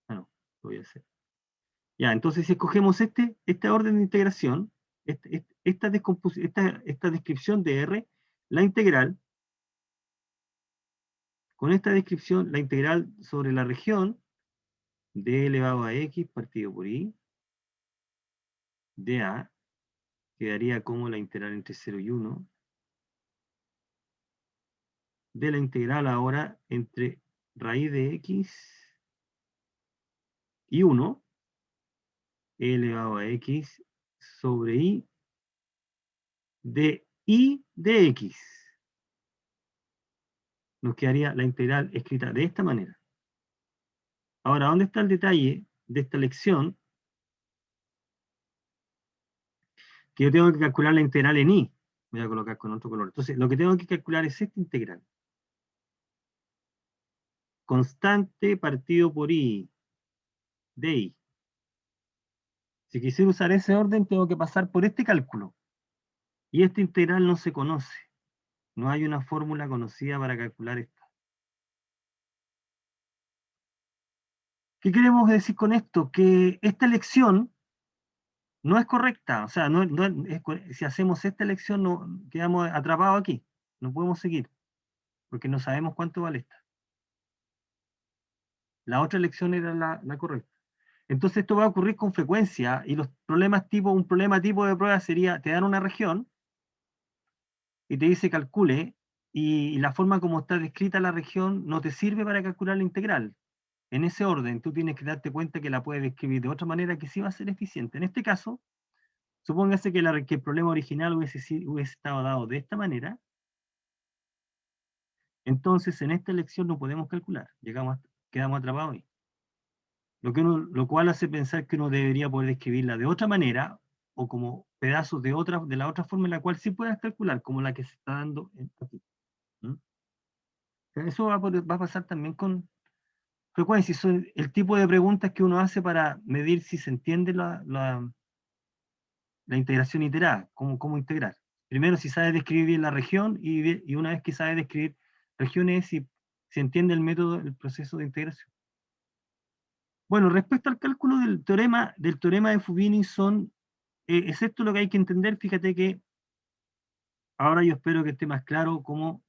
Speaker 1: No, lo voy a hacer. Ya, entonces si escogemos este orden de integración, esta descripción de R, la integral, con esta descripción, la integral sobre la región d elevado a x partido por y de a quedaría como la integral entre 0 y 1 de la integral ahora entre raíz de x y 1 elevado a x sobre y de x. Nos quedaría la integral escrita de esta manera. Ahora, ¿dónde está el detalle de esta lección? Que yo tengo que calcular la integral en y. Voy a colocar con otro color. Entonces, lo que tengo que calcular es esta integral. Constante partido por y de y. Si quisiera usar ese orden, tengo que pasar por este cálculo. Y esta integral no se conoce. No hay una fórmula conocida para calcular esto. ¿Qué queremos decir con esto? Que esta elección no es correcta. O sea, si hacemos esta elección, no, quedamos atrapados aquí. No podemos seguir, porque no sabemos cuánto vale esta. La otra elección era la correcta. Entonces esto va a ocurrir con frecuencia, y los problemas tipo, un problema tipo de prueba sería, te dan una región, y te dice calcule, y la forma como está descrita la región no te sirve para calcular la integral. En ese orden, tú tienes que darte cuenta que la puedes describir de otra manera que sí va a ser eficiente. En este caso, supóngase que, que el problema original hubiese estado dado de esta manera, entonces en esta elección no podemos calcular, quedamos atrapados ahí. Lo cual hace pensar que uno debería poder describirla de otra manera, o como pedazos de la otra forma en la cual sí puedas calcular, como la que se está dando aquí. ¿Mm? Eso va a pasar también con frecuencia. Son el tipo de preguntas que uno hace para medir si se entiende la integración iterada, cómo integrar. Primero, si sabes describir bien la región, y una vez que sabes describir regiones, si se entiende el método, el proceso de integración. Bueno, respecto al cálculo del teorema de Fubini, es esto lo que hay que entender. Fíjate que ahora yo espero que esté más claro cómo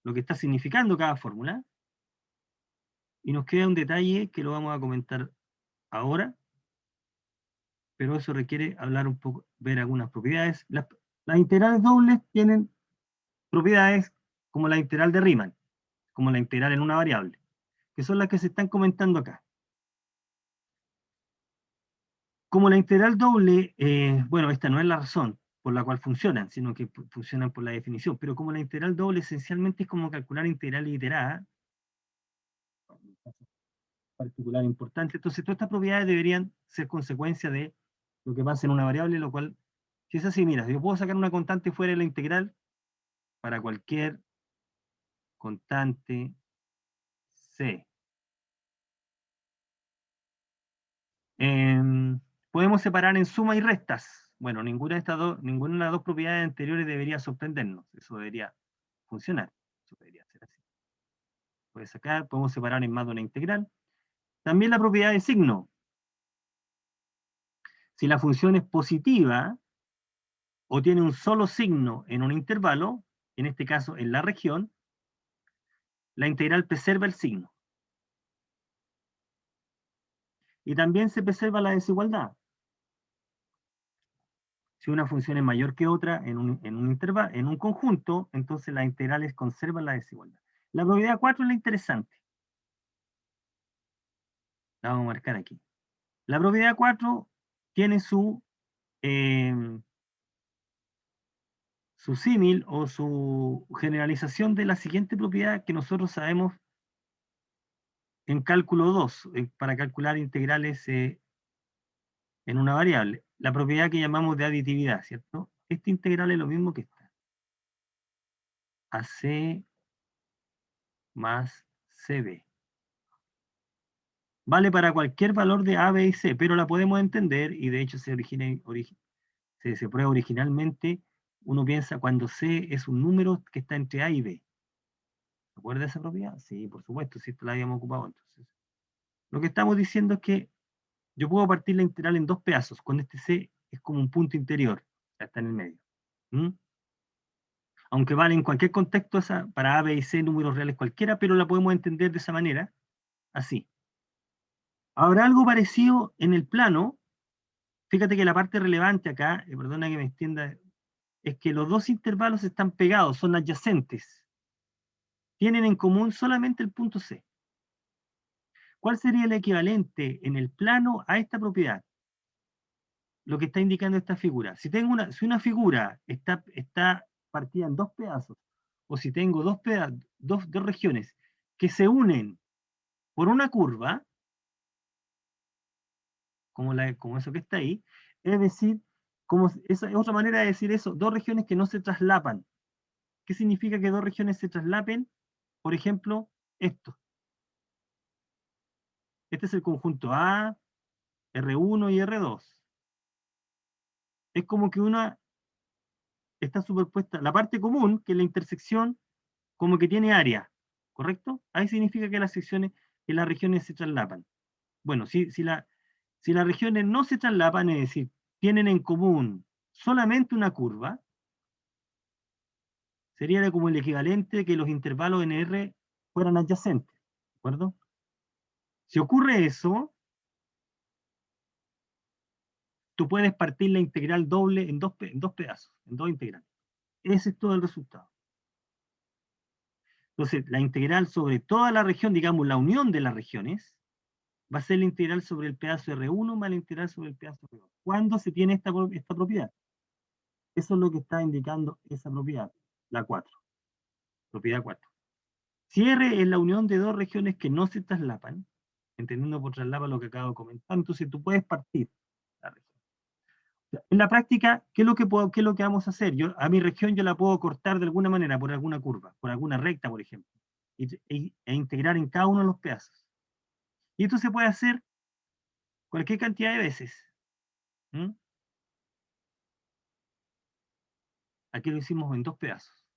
Speaker 1: lo que está significando cada fórmula, y nos queda un detalle que lo vamos a comentar ahora, pero eso requiere hablar un poco, ver algunas propiedades. Las integrales dobles tienen propiedades como la integral de Riemann, como la integral en una variable, que son las que se están comentando acá. Como la integral doble, bueno, esta no es la razón por la cual funcionan, sino que funcionan por la definición, pero como la integral doble esencialmente es como calcular integral iterada, particular importante, entonces todas estas propiedades deberían ser consecuencia de lo que pasa en una variable, lo cual, si es así, mira, yo puedo sacar una constante fuera de la integral para cualquier constante C. Podemos separar en suma y restas. Bueno, ninguna de las dos propiedades anteriores debería sorprendernos. Eso debería funcionar. Eso debería ser así. Puede sacar, podemos separar en más de una integral. También la propiedad de signo. Si la función es positiva o tiene un solo signo en un intervalo, en este caso en la región, la integral preserva el signo. Y también se preserva la desigualdad. Si una función es mayor que otra en un intervalo, en un conjunto, entonces las integrales conservan la desigualdad. La propiedad 4 es la interesante. La vamos a marcar aquí. La propiedad 4 tiene eh, su símil o su generalización de la siguiente propiedad que nosotros sabemos en cálculo 2, para calcular integrales en una variable. La propiedad que llamamos de aditividad, ¿cierto? Esta integral es lo mismo que esta. AC más CB. Vale para cualquier valor de A, B y C, pero la podemos entender, y de hecho se prueba originalmente. Uno piensa cuando C es un número que está entre A y B. ¿Recuerda esa propiedad? Sí, por supuesto, si esto la habíamos ocupado entonces. Lo que estamos diciendo es que yo puedo partir la integral en dos pedazos, cuando este C es como un punto interior, está en el medio. ¿Mm? Aunque vale en cualquier contexto para A, B y C números reales cualquiera, pero la podemos entender de esa manera, así. Habrá algo parecido en el plano. Fíjate que la parte relevante acá, perdona que me extienda, es que los dos intervalos están pegados, son adyacentes. Tienen en común solamente el punto C. ¿Cuál sería el equivalente en el plano a esta propiedad? Lo que está indicando esta figura. Si una figura está partida en dos pedazos, o si tengo dos regiones que se unen por una curva, como eso que está ahí, es decir, esa es otra manera de decir eso, dos regiones que no se traslapan. ¿Qué significa que dos regiones se traslapen? Por ejemplo, esto. Este es el conjunto A, R1 y R2. Es como que una está superpuesta, la parte común, que es la intersección, como que tiene área, ¿correcto? Ahí significa que las regiones se traslapan. bueno, si las regiones no se traslapan, es decir, tienen en común solamente una curva, sería como el equivalente de que los intervalos en R fueran adyacentes, ¿de acuerdo? Si ocurre eso, tú puedes partir la integral doble en dos pedazos, en dos integrales. Ese es todo el resultado. Entonces, la integral sobre toda la región, digamos, la unión de las regiones, va a ser la integral sobre el pedazo R1 más la integral sobre el pedazo R2. ¿Cuándo se tiene esta propiedad? Eso es lo que está indicando esa propiedad, la 4, propiedad 4. Si R es la unión de dos regiones que no se traslapan, entendiendo por traslapa lo que acabo de comentar, entonces tú puedes partir la región. En la práctica, ¿qué es lo que vamos a hacer? A mi región yo la puedo cortar de alguna manera, por alguna curva, por alguna recta, por ejemplo, e integrar en cada uno de los pedazos. Y esto se puede hacer cualquier cantidad de veces. ¿Mm? Aquí lo hicimos en dos pedazos.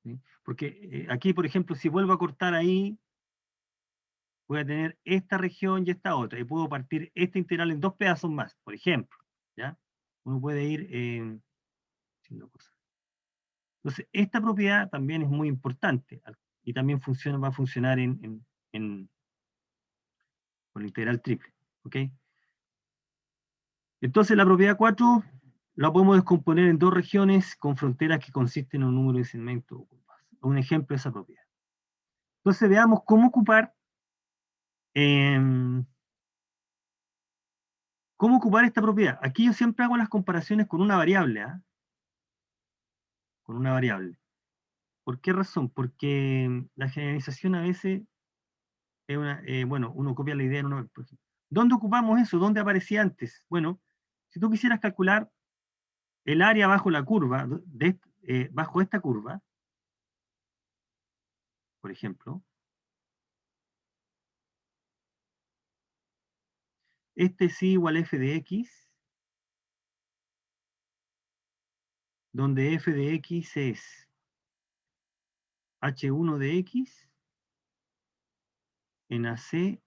Speaker 1: ¿Sí? Porque aquí, por ejemplo, si vuelvo a cortar ahí, voy a tener esta región y esta otra, y puedo partir esta integral en dos pedazos más, por ejemplo. ¿Ya? Uno puede ir haciendo cosas. Entonces, esta propiedad también es muy importante, y también va a funcionar con la integral triple. ¿Ok? Entonces, la propiedad 4 la podemos descomponer en dos regiones con fronteras que consisten en un número de segmentos o curvas. Un ejemplo de esa propiedad. Entonces, veamos cómo ocupar esta propiedad. Aquí yo siempre hago las comparaciones con una variable, ¿eh? Con una variable. ¿Por qué razón? Porque la generalización a veces es bueno, uno copia la idea en una... ¿Dónde ocupamos eso? ¿Dónde aparecía antes? Bueno, si tú quisieras calcular el área bajo la curva, bajo esta curva, por ejemplo, este es igual a f de x, donde f de x es h1 de x en AC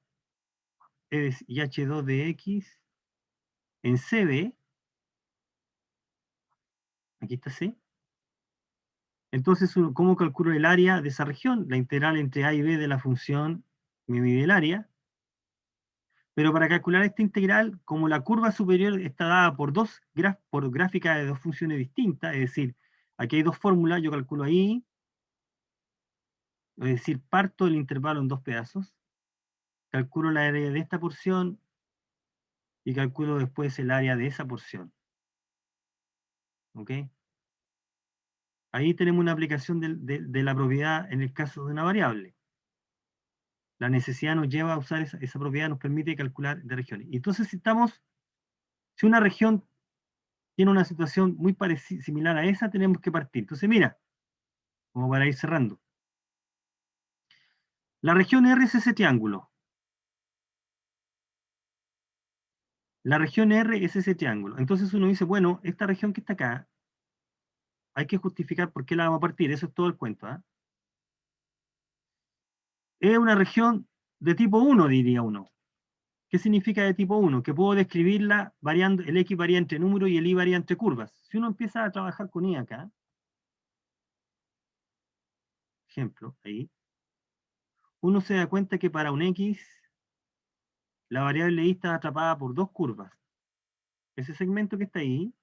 Speaker 1: y h2 de x en CB, aquí está C. Entonces, ¿cómo calculo el área de esa región? La integral entre A y B de la función me mide el área. Pero para calcular esta integral, como la curva superior está dada por gráficas de dos funciones distintas, es decir, aquí hay dos fórmulas, yo calculo ahí, es decir, parto el intervalo en dos pedazos, calculo la área de esta porción y calculo después el área de esa porción. ¿Ok? Ahí tenemos una aplicación de la propiedad en el caso de una variable. La necesidad nos lleva a usar esa propiedad, nos permite calcular de regiones. Y entonces, si una región tiene una situación muy similar a esa, tenemos que partir. Entonces, mira, como para ir cerrando. La región R es ese triángulo. La región R es ese triángulo. Entonces uno dice, bueno, esta región que está acá, hay que justificar por qué la vamos a partir. Eso es todo el cuento. ¿Eh? Es una región de tipo 1, diría uno. ¿Qué significa de tipo 1? Que puedo describirla variando, el X varía entre números y el Y varía entre curvas. Si uno empieza a trabajar con Y acá, ejemplo, ahí, uno se da cuenta que para un X, la variable Y está atrapada por dos curvas. Ese segmento que está ahí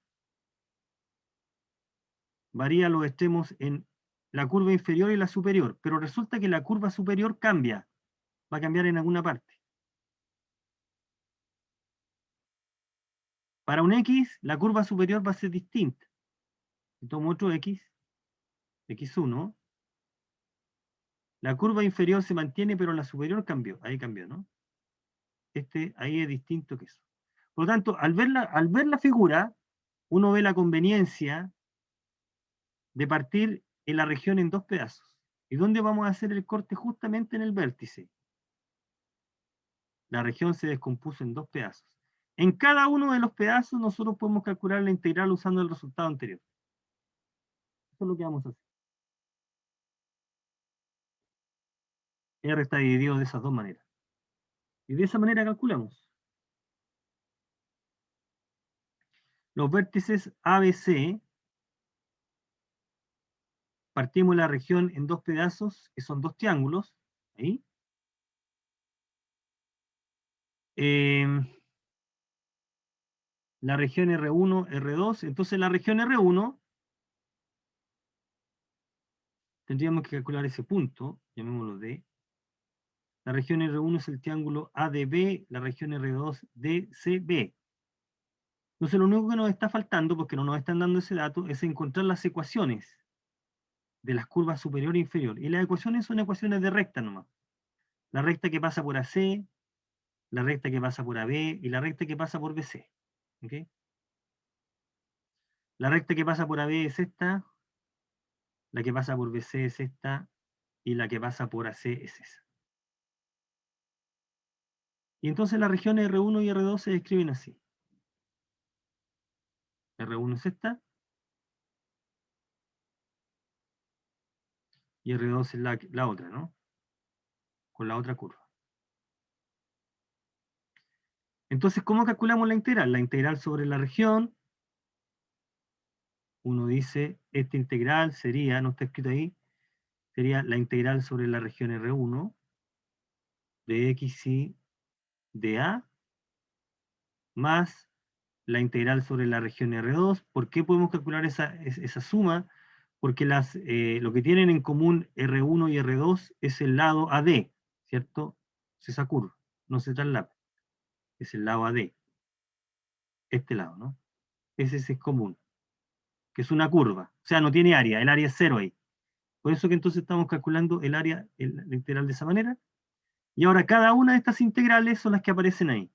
Speaker 1: varía los extremos en la curva inferior y la superior, pero resulta que la curva superior cambia, va a cambiar en alguna parte. Para un X, la curva superior va a ser distinta. Si tomo otro X, X1, la curva inferior se mantiene, pero la superior cambió, ahí cambió, ¿no? Ahí es distinto que eso. Por lo tanto, al ver la figura, uno ve la conveniencia de partir en la región en dos pedazos. ¿Y dónde vamos a hacer el corte? Justamente en el vértice. La región se descompuso en dos pedazos. En cada uno de los pedazos nosotros podemos calcular la integral usando el resultado anterior. Eso es lo que vamos a hacer. R está dividido de esas dos maneras. Y de esa manera calculamos. Los vértices ABC, partimos la región en dos pedazos, que son dos triángulos, ahí. La región R1, R2, entonces la región R1, tendríamos que calcular ese punto, llamémoslo D. La región R1 es el triángulo ADB, la región R2 DCB. Entonces lo único que nos está faltando, porque no nos están dando ese dato, es encontrar las ecuaciones de las curvas superior e inferior. Y las ecuaciones son ecuaciones de recta nomás. La recta que pasa por AC, la recta que pasa por AB y la recta que pasa por BC. ¿Okay? La recta que pasa por AB es esta, la que pasa por BC es esta, y la que pasa por AC es esa. Y entonces las regiones R1 y R2 se describen así. R1 es esta, y R2 es la otra, ¿no? Con la otra curva. Entonces, ¿cómo calculamos la integral? La integral sobre la región, uno dice, esta integral sería, no está escrito ahí, sería la integral sobre la región R1 de X y de A más la integral sobre la región R2. ¿Por qué podemos calcular esa suma? Porque lo que tienen en común R1 y R2 es el lado AD, ¿cierto? Es esa curva, no se traslapa, es el lado AD, este lado, ¿no? Ese es común, que es una curva, o sea, no tiene área, el área es cero ahí. Por eso que entonces estamos calculando el área, la integral de esa manera. Y ahora cada una de estas integrales son las que aparecen ahí.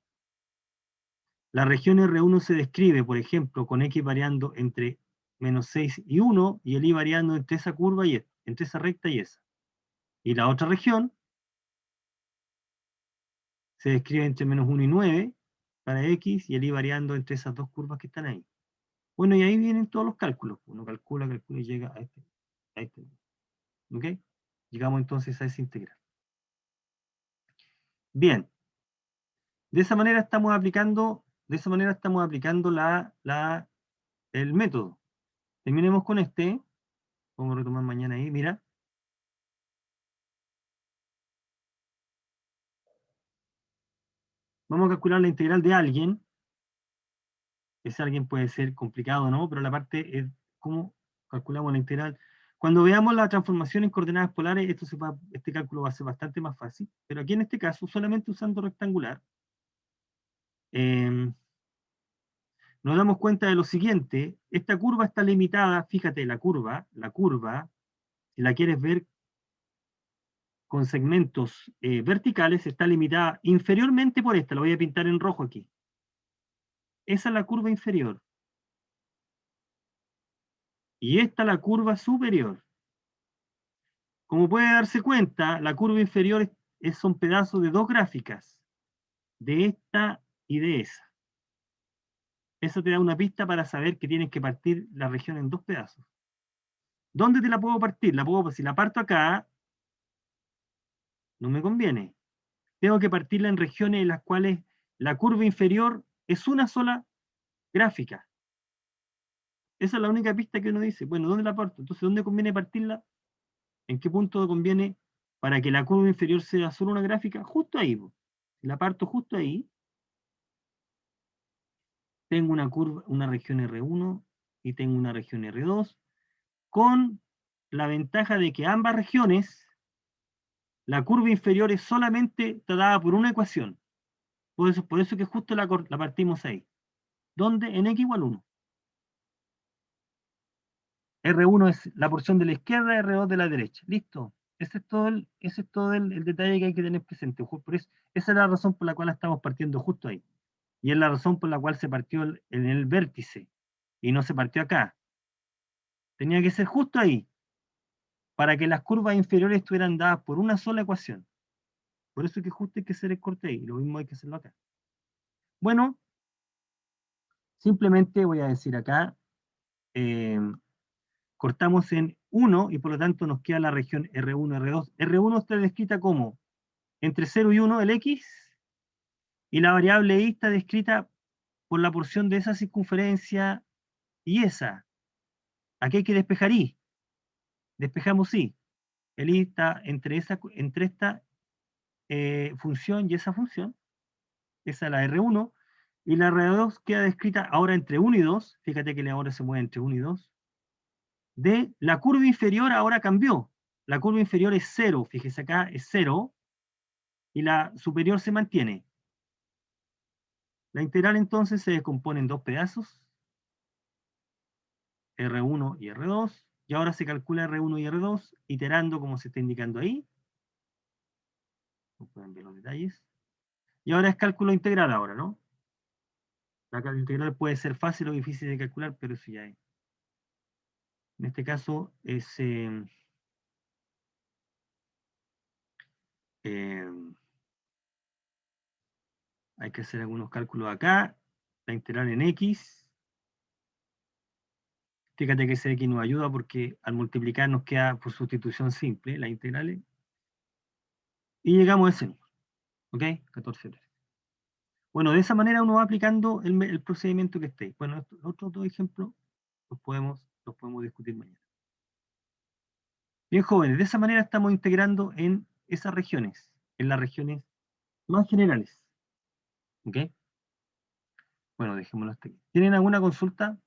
Speaker 1: La región R1 se describe, por ejemplo, con X variando entre menos 6 y 1, y el Y variando entre esa curva y entre esa recta y esa. Y la otra región se describe entre menos 1 y 9 para X, y el Y variando entre esas dos curvas que están ahí. Bueno, y ahí vienen todos los cálculos. Uno calcula y llega a este. ¿Ok? Llegamos entonces a esa integral. Bien. De esa manera estamos aplicando el método. Terminemos con este. Vamos a retomar mañana ahí, mira. Vamos a calcular la integral de alguien. Ese alguien puede ser complicado, ¿no? Pero la parte es cómo calculamos la integral. Cuando veamos la transformación en coordenadas polares, este cálculo va a ser bastante más fácil. Pero aquí en este caso, solamente usando rectangular, nos damos cuenta de lo siguiente. Esta curva está limitada, fíjate, la curva, si la quieres ver con segmentos verticales, está limitada inferiormente por esta. La voy a pintar en rojo aquí. Esa es la curva inferior. Y esta la curva superior. Como puede darse cuenta, la curva inferior son pedazos de dos gráficas, de esta y de esa. Eso te da una pista para saber que tienes que partir la región en dos pedazos. ¿Dónde te la puedo partir? Si la parto acá, no me conviene. Tengo que partirla en regiones en las cuales la curva inferior es una sola gráfica. Esa es la única pista que uno dice. Bueno, ¿dónde la parto? Entonces, ¿dónde conviene partirla? ¿En qué punto conviene para que la curva inferior sea solo una gráfica? Justo ahí. Si la parto justo ahí, tengo una región R1 y tengo una región R2, con la ventaja de que ambas regiones, la curva inferior es solamente dada por una ecuación. Por eso que justo la partimos ahí. ¿Dónde? En X igual 1. R1 es la porción de la izquierda, R2 de la derecha. ¿Listo? Ese es todo el detalle que hay que tener presente. Por eso, esa es la razón por la cual estamos partiendo justo ahí. Y es la razón por la cual se partió en el vértice y no se partió acá. Tenía que ser justo ahí, para que las curvas inferiores estuvieran dadas por una sola ecuación. Por eso es que justo hay que hacer el corte ahí. Lo mismo hay que hacerlo acá. Bueno, simplemente voy a decir acá, cortamos en 1 y por lo tanto nos queda la región R1, R2. R1 está descrita como entre 0 y 1 el X, Y la variable y está descrita por la porción de esa circunferencia y esa. Aquí hay que despejar y. Despejamos y. El y está entre esta función y esa función. Esa es la R1. Y la R2 queda descrita ahora entre 1 y 2. Fíjate que ahora se mueve entre 1 y 2. De la curva inferior ahora cambió. La curva inferior es 0. Fíjese acá, es 0. Y la superior se mantiene. La integral entonces se descompone en dos pedazos. R1 y R2. Y ahora se calcula R1 y R2, iterando como se está indicando ahí. No pueden ver los detalles. Y ahora es cálculo integral ahora, ¿no? La cálculo integral puede ser fácil o difícil de calcular, pero eso ya es. En este caso es... hay que hacer algunos cálculos acá. La integral en X. Fíjate que ese X nos ayuda porque al multiplicar nos queda por sustitución simple, la integral. Y llegamos a ese número. ¿Ok? 14. Bueno, de esa manera uno va aplicando el procedimiento que esté. Bueno, los otros dos ejemplos los podemos discutir mañana. Bien, jóvenes, de esa manera estamos integrando en esas regiones, en las regiones más generales. ¿Ok? Bueno, dejémoslo hasta aquí. ¿Tienen alguna consulta?